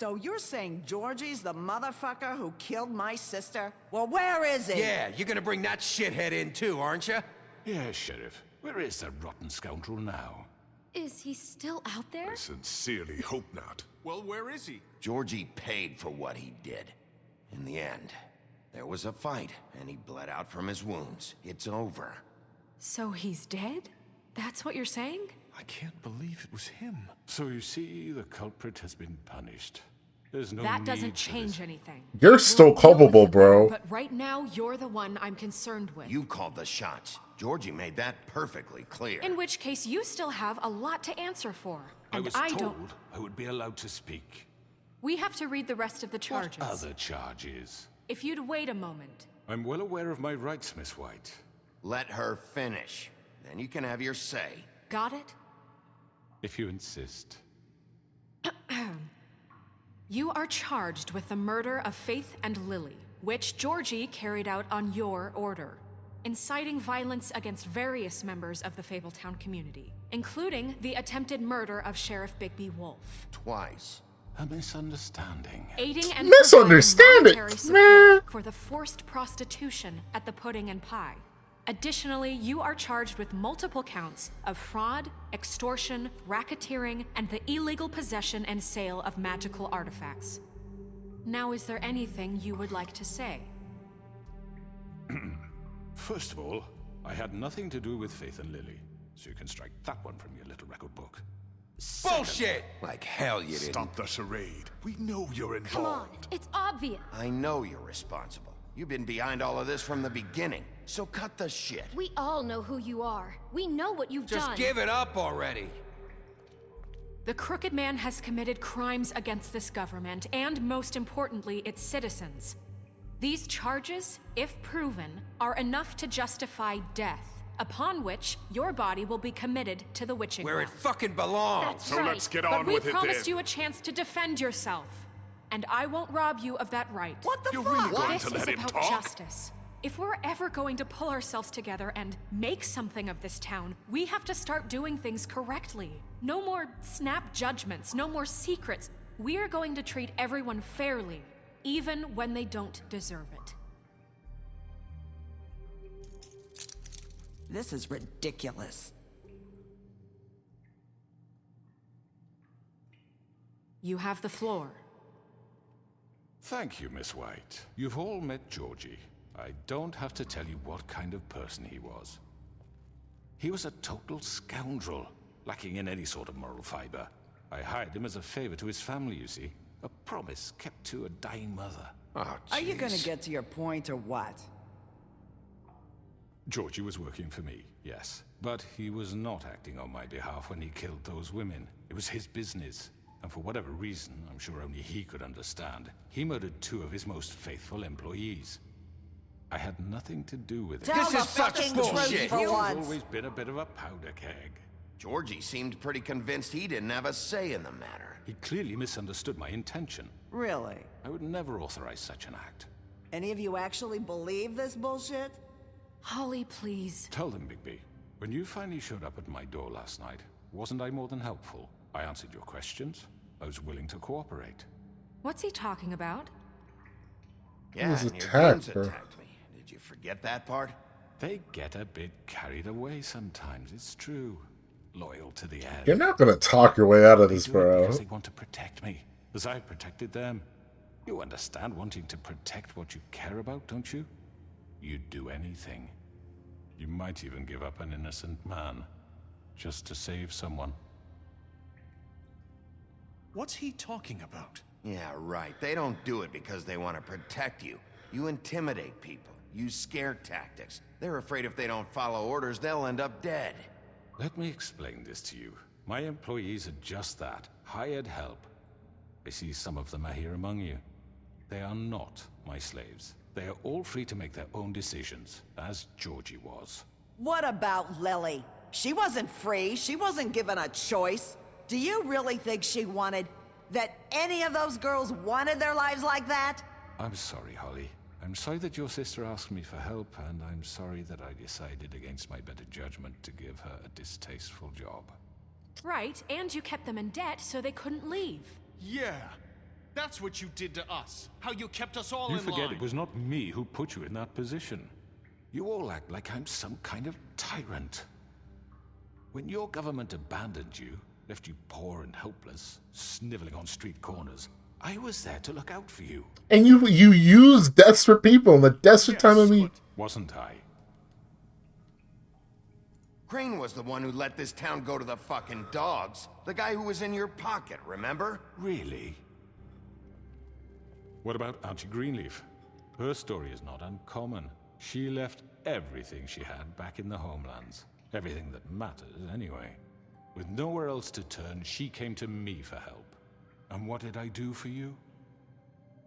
So you're saying Georgie's the motherfucker who killed my sister? Well, where is he? Yeah, you're gonna bring that shithead in too, aren't you? Yeah, Sheriff. Where is that rotten scoundrel now? Is he still out there? I sincerely hope not. Well, where is he? Georgie paid for what he did. In the end, there was a fight, and he bled out from his wounds. It's over. So he's dead? That's what you're saying? I can't believe it was him. So you see, the culprit has been punished. There's no That need doesn't for change this. anything. You're still We'll deal with culpable, it bro. later, But right now, you're the one I'm concerned with. You called the shots. Georgie made that perfectly clear. In which case, you still have a lot to answer for. I And was don't. told I would be allowed to speak. We have to read the rest of the charges. What other charges? If you'd wait a moment. I'm well aware of my rights, Miss White. Let her finish. Then you can have your say. Got it? If you insist. You are charged with the murder of Faith and Lily, which Georgie carried out on your order, inciting violence against various members of the Fabletown community, including the attempted murder of Sheriff Bigby Wolf. Twice. A misunderstanding. Aiding and Misunderstanding, providing monetary man. support for the forced prostitution at the Pudding and Pie. Additionally, you are charged with multiple counts of fraud, extortion, racketeering, and the illegal possession and sale of magical artifacts. Now, is there anything you would like to say? First of all, I had nothing to do with Faith and Lily, so you can strike that one from your little record book. Bullshit! Like hell you didn't. Stop the charade. We know you're involved. Come on, it's obvious. I know you're responsible. You've been behind all of this from the beginning, so cut the shit. We all know who you are. We know what you've done. Just give it up already. The Crooked Man has committed crimes against this government and, most importantly, its citizens. These charges, if proven, are enough to justify death, upon which your body will be committed to the witching Where it well. fucking belongs. That's So right. let's get But on we with it promised then. you a chance to defend yourself, and I won't rob you of that right. What the You're fuck? really going This to is let him about talk? justice. If we're ever going to pull ourselves together and make something of this town, we have to start doing things correctly. No more snap judgments, no more secrets. We are going to treat everyone fairly, even when they don't deserve it. This is ridiculous. You have the floor. Thank you, Miss White. You've all met Georgie. I don't have to tell you what kind of person he was. He was a total scoundrel, lacking in any sort of moral fiber. I hired him as a favor to his family, you see. A promise kept to a dying mother. Oh, Are you gonna jeez. get to your point or what? Georgie was working for me, yes. But he was not acting on my behalf when he killed those women. It was his business. And for whatever reason, I'm sure only he could understand, he murdered 2 of his most faithful employees. I had nothing to do with it. Tell This the is such fucking bullshit. truth for He's once. always been a bit of a powder keg. Georgie seemed pretty convinced he didn't have a say in the matter. He clearly misunderstood my intention. Really? I would never authorize such an act. Any of you actually believe this bullshit? Holly, please. Tell them, Bigby, when you finally showed up at my door last night, wasn't I more than helpful? I answered your questions. I was willing to cooperate. What's he talking about? Yeah, was and your attacked, goons bro. attacked me. Did you forget that part? They get a bit carried away sometimes, it's true. Loyal to the end. You're not gonna talk your way out of They this, do it bro. because they want to protect me, as I've protected them. You understand wanting to protect what you care about, don't you? You'd do anything. You might even give up an innocent man, just to save someone. What's he talking about? Yeah, right. They don't do it because they want to protect you. You intimidate people. Use scare tactics. They're afraid if they don't follow orders, they'll end up dead. Let me explain this to you. My employees are just that, hired help. I see some of them are here among you. They are not my slaves. They are all free to make their own decisions, as Georgie was. What about Lily? She wasn't free. She wasn't given a choice. Do you really think she wanted... that any of those girls wanted their lives like that? I'm sorry, Holly. I'm sorry that your sister asked me for help, and I'm sorry that I decided against my better judgment to give her a distasteful job. Right, and you kept them in debt so they couldn't leave. Yeah. That's what you did to us. How you kept us all You in forget line. it was not me who put you in that position. You all act like I'm some kind of tyrant. When your government abandoned you, left you poor and helpless, sniveling on street corners, I was there to look out for you. And you use desperate people in the desperate time of need. Wasn't I? Crane was the one who let this town go to the fucking dogs. The guy who was in your pocket, remember? Really? What about Auntie Greenleaf? Her story is not uncommon. She left everything she had back in the homelands. Everything that matters, anyway. With nowhere else to turn, she came to me for help. And what did I do for you?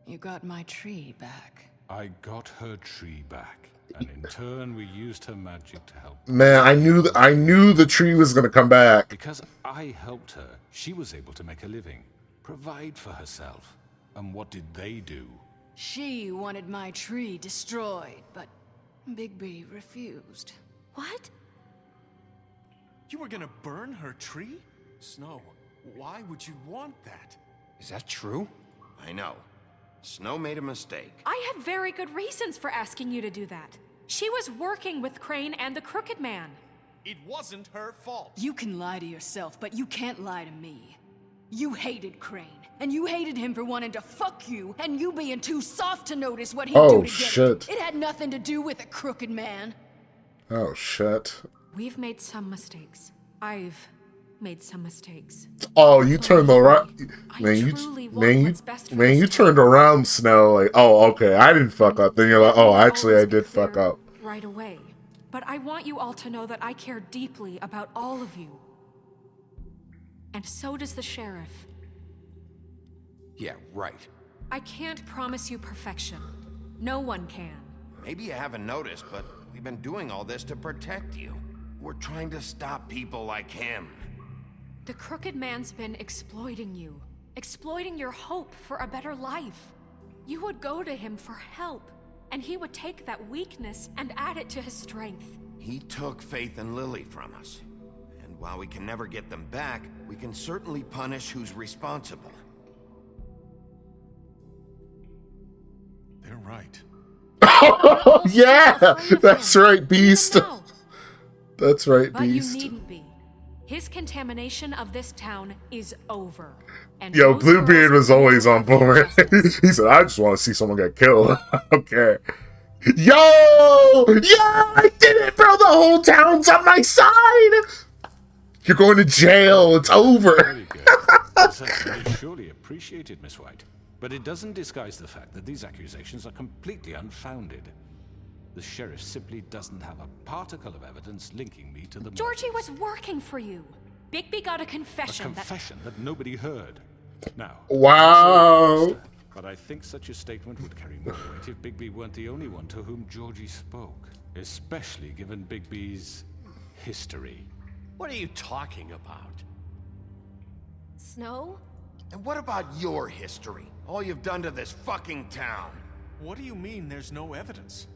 You got my tree back. I got her tree back. And in turn, we used her magic to help. Man, I knew the tree was gonna come back. Because I helped her, she was able to make a living, provide for herself. And what did they do? She wanted my tree destroyed, but Bigby refused. What? You were gonna burn her tree? Snow, why would you want that? Is that true? I know. Snow made a mistake. I had very good reasons for asking you to do that. She was working with Crane and the Crooked Man. It wasn't her fault. You can lie to yourself, but you can't lie to me. You hated Crane, and you hated him for wanting to fuck you, and you being too soft to notice what he'd do to get shit. it. It had nothing to do with a Crooked Man. Oh shit. We've made some mistakes. I've made some mistakes. Oh, you turned around. Man, you turned around, Snow. Like, oh, okay, I didn't fuck up. Then you're like, oh, actually, I did fuck up. Right away. But I want you all to know that I care deeply about all of you. And so does the sheriff. Yeah, right. I can't promise you perfection. No one can. Maybe you haven't noticed, but we've been doing all this to protect you. We're trying to stop people like him. The Crooked Man's been exploiting you. Exploiting your hope for a better life. You would go to him for help, and he would take that weakness and add it to his strength. He took Faith and Lily from us. And while we can never get them back, we can certainly punish who's responsible. They're right. Yeah, that's right, Beast. That's right, But you Beast. needn't be. His contamination of this town is over. And Yo, those Bluebeard girls was always will on have their board. justice. He said, I just want to see someone get killed. Okay. Yo! Yeah! I did it, bro! The whole town's on my side! You're going to jail. It's over. Very good. Assessment is surely appreciated, Miss White. But it doesn't disguise the fact that these accusations are completely unfounded. The sheriff simply doesn't have a particle of evidence linking me to the Georgie murders. was working for you. Bigby got a A confession, confession that nobody heard. Now, Wow. sorry, but I think such a statement would carry more weight if Bigby weren't the only one to whom Georgie spoke, especially given Bigby's history. What are you talking about? Snow? And what about your history? All you've done to this fucking town? What do you mean there's no evidence?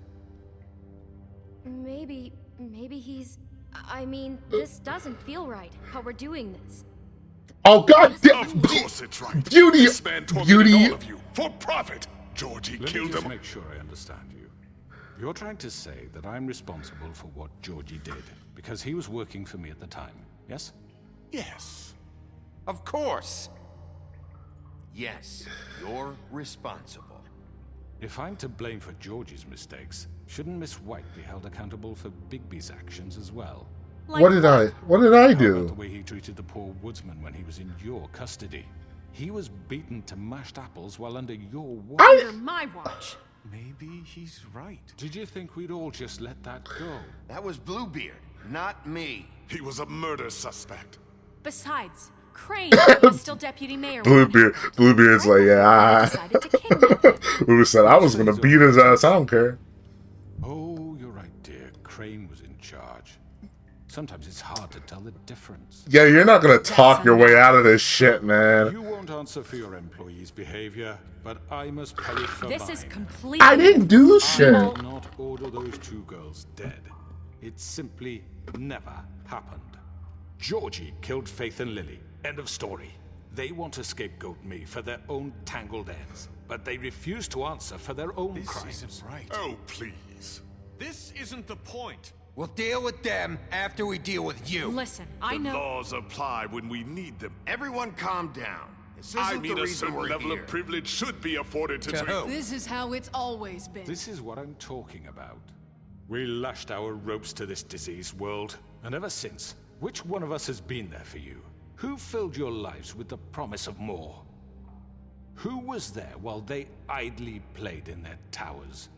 Maybe he's... I mean, this doesn't feel right, how we're doing this. Oh, God. Of course it's right. Beauty. This man tormented Beauty. all of you for profit. Georgie Let me killed just them. make sure I understand you. You're trying to say that I'm responsible for what Georgie did because he was working for me at the time, yes? Yes. Of course. Yes, you're responsible. If I'm to blame for Georgie's mistakes, shouldn't Miss White be held accountable for Bigby's actions as well? Like What did I How about the do? way he treated the poor woodsman when he was in your custody? He was beaten to mashed apples while under your watch. under my watch. Maybe he's right. Did you think we'd all just let that go? That was Bluebeard, not me. He was a murder suspect. Besides, Crane was still deputy mayor. when it Bluebeard. happened. Bluebeard's Right like, before I yeah. decided to kidnap him. Who said I was gonna beat his ass? I don't care. Oh, you're right, dear. Crane was in charge. Sometimes it's hard to tell the difference. Yeah, you're not gonna talk your way out of this shit, man. You won't answer for your employees' behavior, but I must punish for This mine. is completely... I didn't do shit. I did not order those two girls dead. It simply never happened. Georgie killed Faith and Lily. End of story. They want to scapegoat me for their own tangled ends, but they refuse to answer for their own crimes. This isn't right. Oh, please. This isn't the point. We'll deal with them after we deal with you. Listen, I The know. laws apply when we need them. Everyone calm down. This isn't I the mean, a reason certain we're level here. of privilege should be afforded to To who? This is how it's always been. This is what I'm talking about. We lashed our ropes to this diseased world, and ever since, which one of us has been there for you? Who filled your lives with the promise of more? Who was there while they idly played in their towers,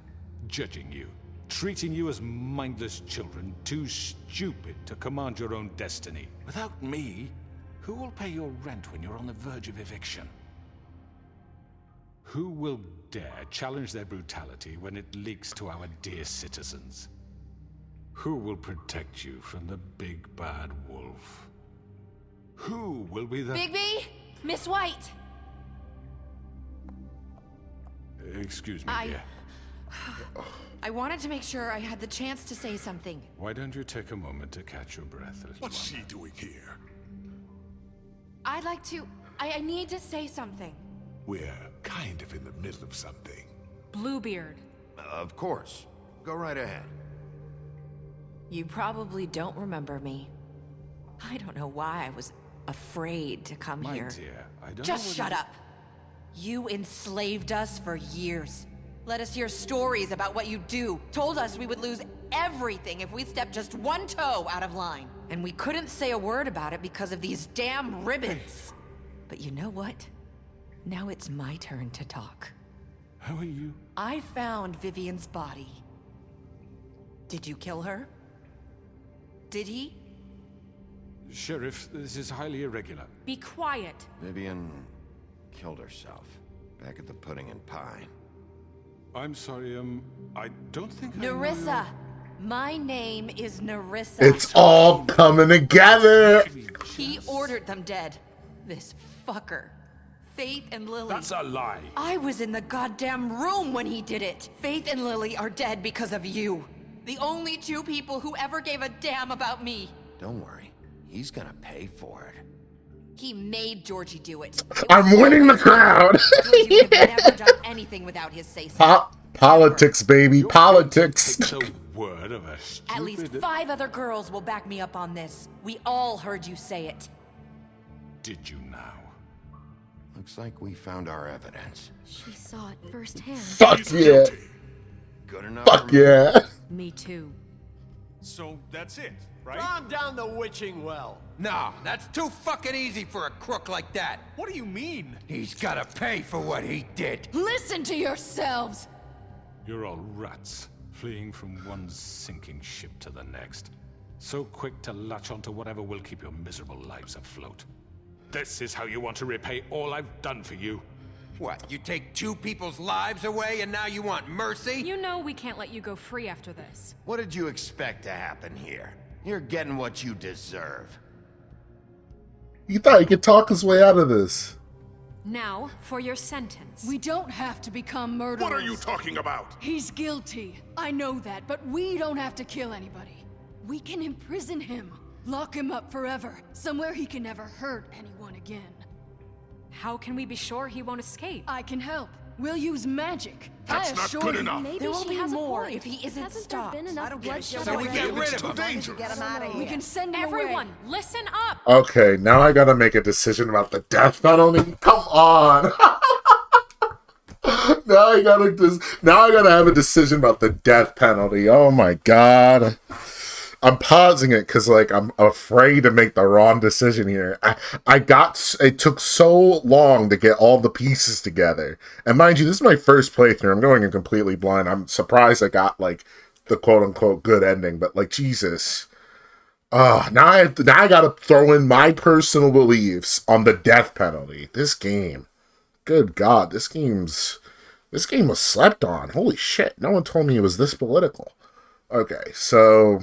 judging you, treating you as mindless children, too stupid to command your own destiny? Without me, who will pay your rent when you're on the verge of eviction? Who will dare challenge their brutality when it leaks to our dear citizens? Who will protect you from the big bad wolf? Who will be the— Bigby? Miss White! Excuse me, dear. I wanted to make sure I had the chance to say something. Why don't you take a moment to catch your breath, little What's one? she doing here? I'd like to... I need to say something. We're kind of in the middle of something. Bluebeard. Of course. Go right ahead. You probably don't remember me. I don't know why I was afraid to come My here. dear, I don't Just know shut up. You enslaved us for years. Let us hear stories about what you do. Told us we would lose everything if we stepped just one toe out of line. And we couldn't say a word about it because of these damn ribbons. But you know what? Now it's my turn to talk. How are you? I found Vivian's body. Did you kill her? Did he? Sheriff, this is highly irregular. Be quiet. Vivian killed herself back at the Pudding and Pie. I'm sorry, I don't think I know Nerissa! My name is Nerissa. It's all coming together. He ordered them dead. This fucker. Faith and Lily. That's a lie. I was in the goddamn room when he did it. Faith and Lily are dead because of you. The only two people who ever gave a damn about me. Don't worry. He's gonna pay for it. He made Georgie do it. I'm winning the crowd. Georgie would have never done anything without his say-so. Politics, baby, politics. Takes a word of a stupid... At least 5 other girls will back me up on this. We all heard you say it. Did you now? Looks like we found our evidence. She saw it firsthand. Fuck He's yeah. guilty. Good enough Fuck for me. yeah. Me too. So that's it, right? Calm down the witching well. No, that's too fucking easy for a crook like that. What do you mean? He's gotta pay for what he did. Listen to yourselves! You're all rats, fleeing from one sinking ship to the next. So quick to latch onto whatever will keep your miserable lives afloat. This is how you want to repay all I've done for you. What, you take 2 people's lives away and now you want mercy? You know we can't let you go free after this. What did you expect to happen here? You're getting what you deserve. You thought you could talk his way out of this. Now, for your sentence. We don't have to become murderers. What are you talking about? He's guilty. I know that, but we don't have to kill anybody. We can imprison him. Lock him up forever. Somewhere he can never hurt anyone again. How can we be sure he won't escape? I can help. We'll use magic. That's I not assure good you. enough. Maybe There will she be has more a point. if he isn't Hasn't stopped. there been I enough don't give a bloodshed shit. So we already? get rid It's of too him. dangerous. Get him out of here. We can send him away. Everyone, listen up! Okay, now I gotta make a decision about the death penalty. Come on. Now I gotta have a decision about the death penalty. Oh my god. I'm pausing it because, like, I'm afraid to make the wrong decision here. It took so long to get all the pieces together. And mind you, this is my first playthrough. I'm going in completely blind. I'm surprised I got, like, the quote-unquote good ending. But, like, Jesus. Now I gotta throw in my personal beliefs on the death penalty. This game. Good God, this game was slept on. Holy shit, no one told me it was this political. Okay, so...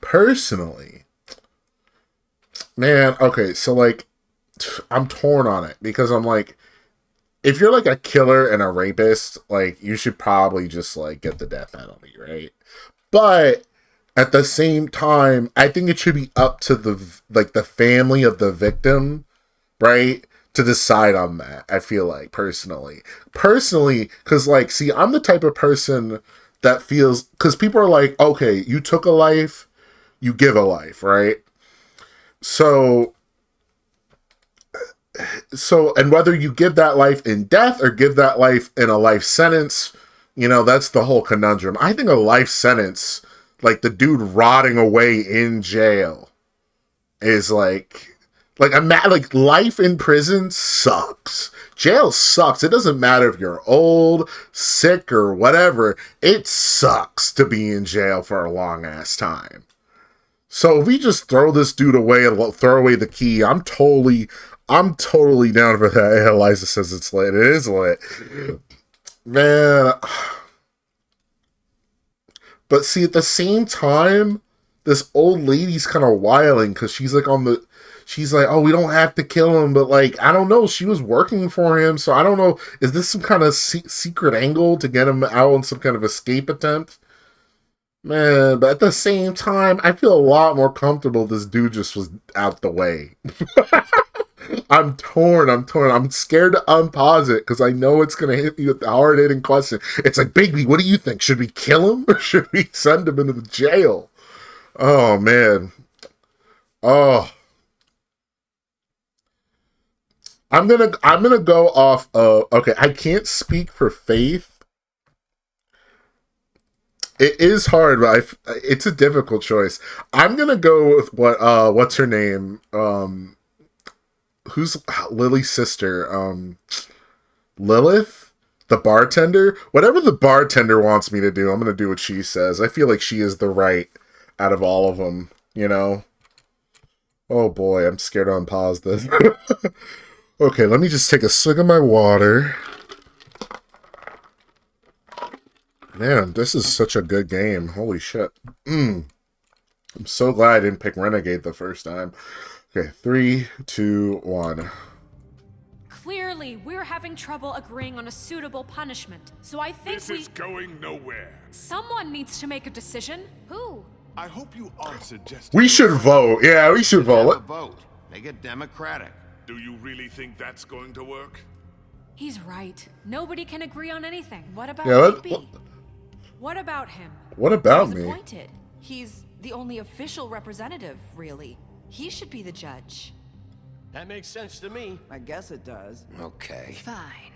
Personally, man, okay, so, like, I'm torn on it, because I'm like, if you're, like, a killer and a rapist, like, you should probably just, like, get the death penalty, right? But, at the same time, I think it should be up to the family of the victim right? To decide on that, I feel like personally, because like, see, I'm the type of person that feels, because people are like, okay, you took a life, you give a life, right? So, and whether you give that life in death or give that life in a life sentence, you know, that's the whole conundrum. I think a life sentence, like the dude rotting away in jail, is like life in prison sucks. Jail sucks. It doesn't matter if you're old, sick, or whatever. It sucks to be in jail for a long ass time. So if we just throw this dude away and throw away the key, I'm totally down for that. Yeah, Eliza says it's lit. It is lit. Man. But see, at the same time, this old lady's kind of wiling because she's like, oh, we don't have to kill him, but like, I don't know, she was working for him, so I don't know, is this some kind of secret angle to get him out on some kind of escape attempt? Man, but at the same time, I feel a lot more comfortable this dude just was out the way. I'm torn. I'm scared to unpause it because I know it's going to hit me with the hard-hitting question. It's like, baby, what do you think? Should we kill him or should we send him into the jail? Oh, man. Oh. I'm gonna go off of, okay, I can't speak for Faith. It is hard, but it's a difficult choice. I'm gonna go with what's her name? Who's Lily's sister? Lilith? The bartender? Whatever the bartender wants me to do, I'm gonna do what she says. I feel like she is the right out of all of them, you know? Oh boy, I'm scared to unpause this. Okay, let me just take a swig of my water. Man, this is such a good game. Holy shit. I'm so glad I didn't pick Renegade the first time. Okay, 3, 2, 1. Clearly, we're having trouble agreeing on a suitable punishment, so I think This is going nowhere. Someone needs to make a decision. Who? I hope you answered just... We should vote. Yeah, we should vote. Vote. Make it democratic. Do you really think that's going to work? He's right. Nobody can agree on anything. What about Skippy? What about him? What about He's me? appointed. He's the only official representative, really. He should be the judge. That makes sense to me. I guess it does. Okay. Fine.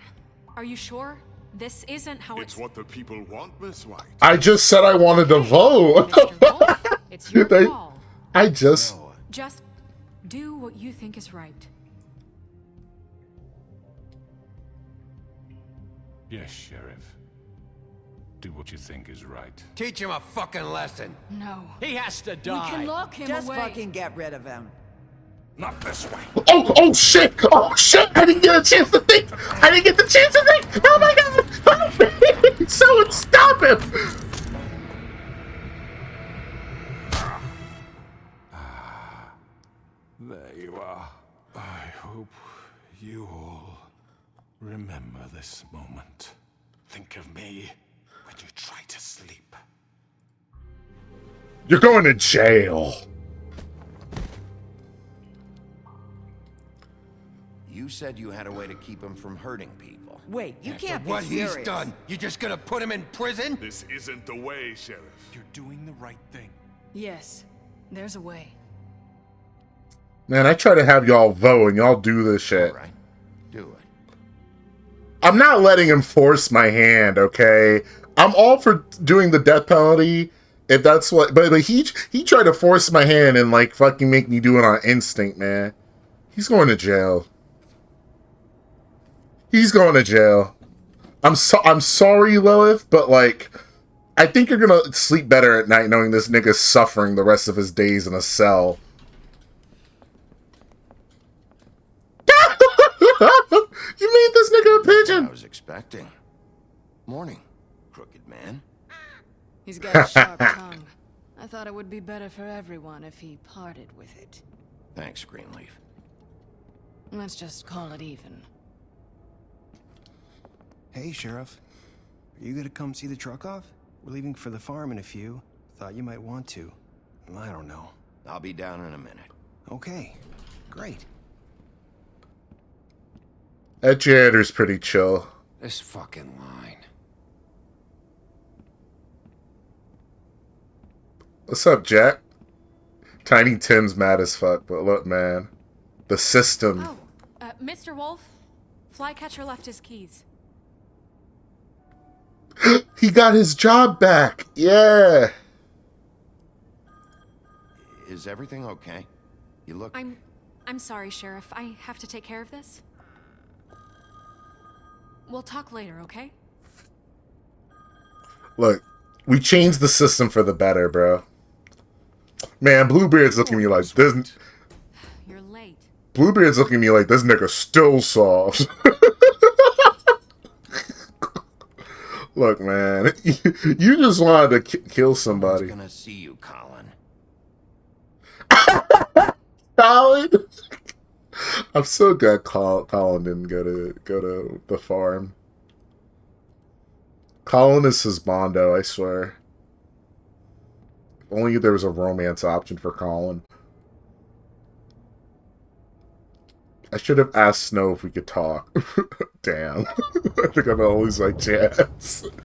Are you sure? This isn't how It's what the people want, Miss White. I just said I wanted to vote. It's your call. I just do what you think is right. Yes, Sheriff. Do what you think is right. Teach him a fucking lesson. No. He has to die. We can lock him Just away. fucking get rid of him. Not this way. Oh shit! Oh shit! I didn't get a chance to think! I didn't get the chance to think! Oh my god! Someone stop him! There you are. I hope you all remember this moment. Think of me when you try to sleep. You're going to jail. You said you had a way to keep him from hurting people. Wait, you can't be What serious. he's done, you just gonna put him in prison? This isn't the way, Sheriff. You're doing the right thing. Yes, there's a way. Man, I try to have y'all vote and y'all do this shit. All right. Do it. I'm not letting him force my hand, okay? I'm all for doing the death penalty if that's what... But he tried to force my hand and, like, fucking make me do it on instinct, man. He's going to jail. He's going to jail. I'm sorry, Lilith, but, like, I think you're gonna sleep better at night knowing this nigga's suffering the rest of his days in a cell. You made this nigga a pigeon! I was expecting. Morning, crooked man. He's got a sharp tongue. I thought it would be better for everyone if he parted with it. Thanks, Greenleaf. Let's just call it even. Hey, Sheriff. Are you gonna come see the truck off? We're leaving for the farm in a few. Thought you might want to. I don't know. I'll be down in a minute. Okay, great. That janitor's pretty chill. This fucking line. What's up, Jack? Tiny Tim's mad as fuck, but look, man. The system. Oh, Mr. Wolf, Flycatcher left his keys. He got his job back. Yeah. Is everything okay? You look... I'm sorry, Sheriff. I have to take care of this. We'll talk later, okay? Look, we changed the system for the better, bro. Man, Bluebeard's looking at me like this. You're late. Bluebeard's looking at me like this nigga still soft. Look, man, you just wanted to kill somebody. I'm gonna see you, Colin. Colin. I'm so glad Colin didn't go to the farm. Colin is his Bondo, I swear. If only there was a romance option for Colin. I should have asked Snow if we could talk. Damn. I think I'm always like chance.